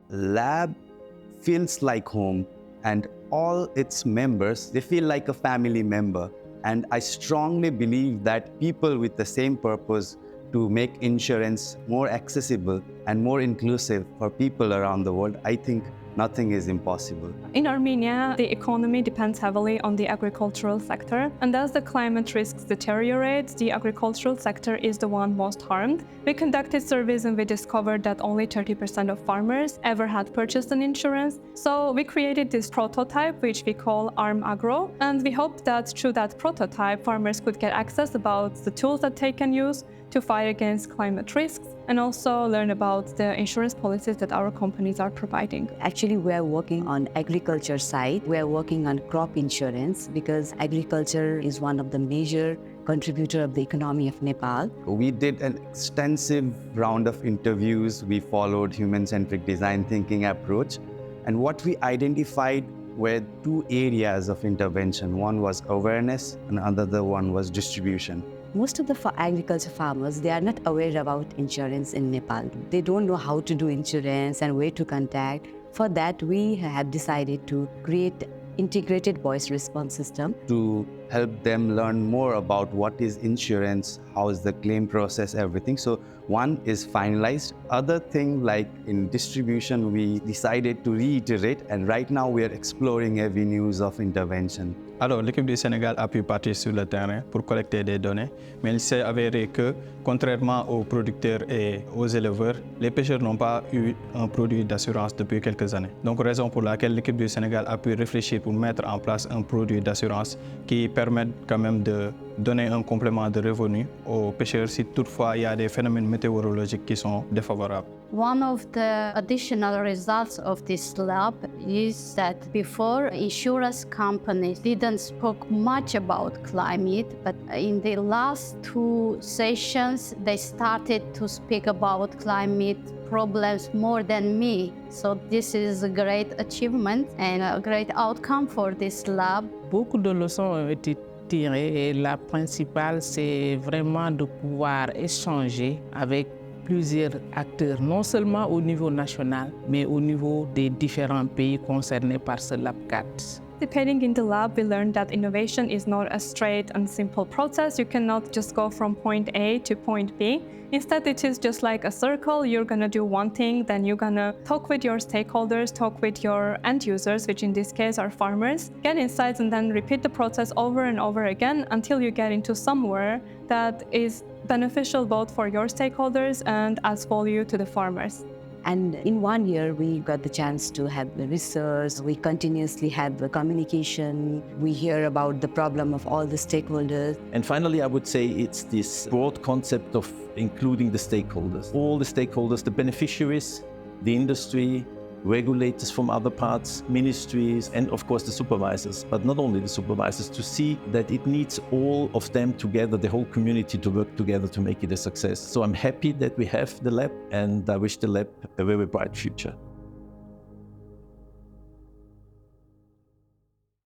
lab feels like home, and all its members, they feel like a family member. And I strongly believe that people with the same purpose to make insurance more accessible and more inclusive for people around the world, I think nothing is impossible. In Armenia, the economy depends heavily on the agricultural sector, and as the climate risks deteriorate, the agricultural sector is the one most harmed. We conducted surveys and we discovered that only 30% of farmers ever had purchased an insurance. So we created this prototype, which we call Arm Agro, and we hope that through that prototype, farmers could get access about the tools that they can use to fight against climate risks and also learn about the insurance policies that our companies are providing. Actually, we are working on agriculture side. We are working on crop insurance because agriculture is one of the major contributor of the economy of Nepal. We did an extensive round of interviews. We followed human-centric design thinking approach. And what we identified were two areas of intervention. One was awareness and another one was distribution. Most of the agriculture farmers, they are not aware about insurance in Nepal. They don't know how to do insurance and where to contact. For that, we have decided to create integrated voice response system to help them learn more about what is insurance, how is the claim process, everything. So one is finalized. Other thing, like in distribution, we decided to reiterate, and right now we are exploring avenues of intervention. Alors, l'équipe du Sénégal a pu partir sur le terrain pour collecter des données, mais il s'est avéré que, contrairement aux producteurs et aux éleveurs, les pêcheurs n'ont pas eu un produit d'assurance depuis quelques années. Donc, raison pour laquelle l'équipe du Sénégal a pu réfléchir pour mettre en place un produit d'assurance qui permette quand même de donner un complément de revenus aux pêcheurs si toutefois il y a des phénomènes météorologiques qui sont défavorables. One of the additional results of this lab is that before, insurance companies didn't speak much about climate, but in the last two sessions, they started to speak about climate problems more than me. So this is a great achievement and a great outcome for this lab. Beaucoup de leçons ont été tirées et la principale, c'est vraiment de pouvoir échanger avec plusieurs acteurs, non seulement au niveau national, mais au niveau des différents pays concernés par ce Lab 4. Participating in the lab, we learned that innovation is not a straight and simple process. You cannot just go from point A to point B. Instead, it is just like a circle. You're gonna do one thing, then you're gonna talk with your stakeholders, talk with your end users, which in this case are farmers, get insights, and then repeat the process over and over again until you get into somewhere that is beneficial both for your stakeholders and adds value to the farmers. And in 1 year, we got the chance to have the research. We continuously have the communication. We hear about the problem of all the stakeholders. And finally, I would say it's this broad concept of including the stakeholders. All the stakeholders, the beneficiaries, the industry, regulators from other parts, ministries, and of course the supervisors, but not only the supervisors, to see that it needs all of them together, the whole community to work together to make it a success. So I'm happy that we have the lab, and I wish the lab a very bright future.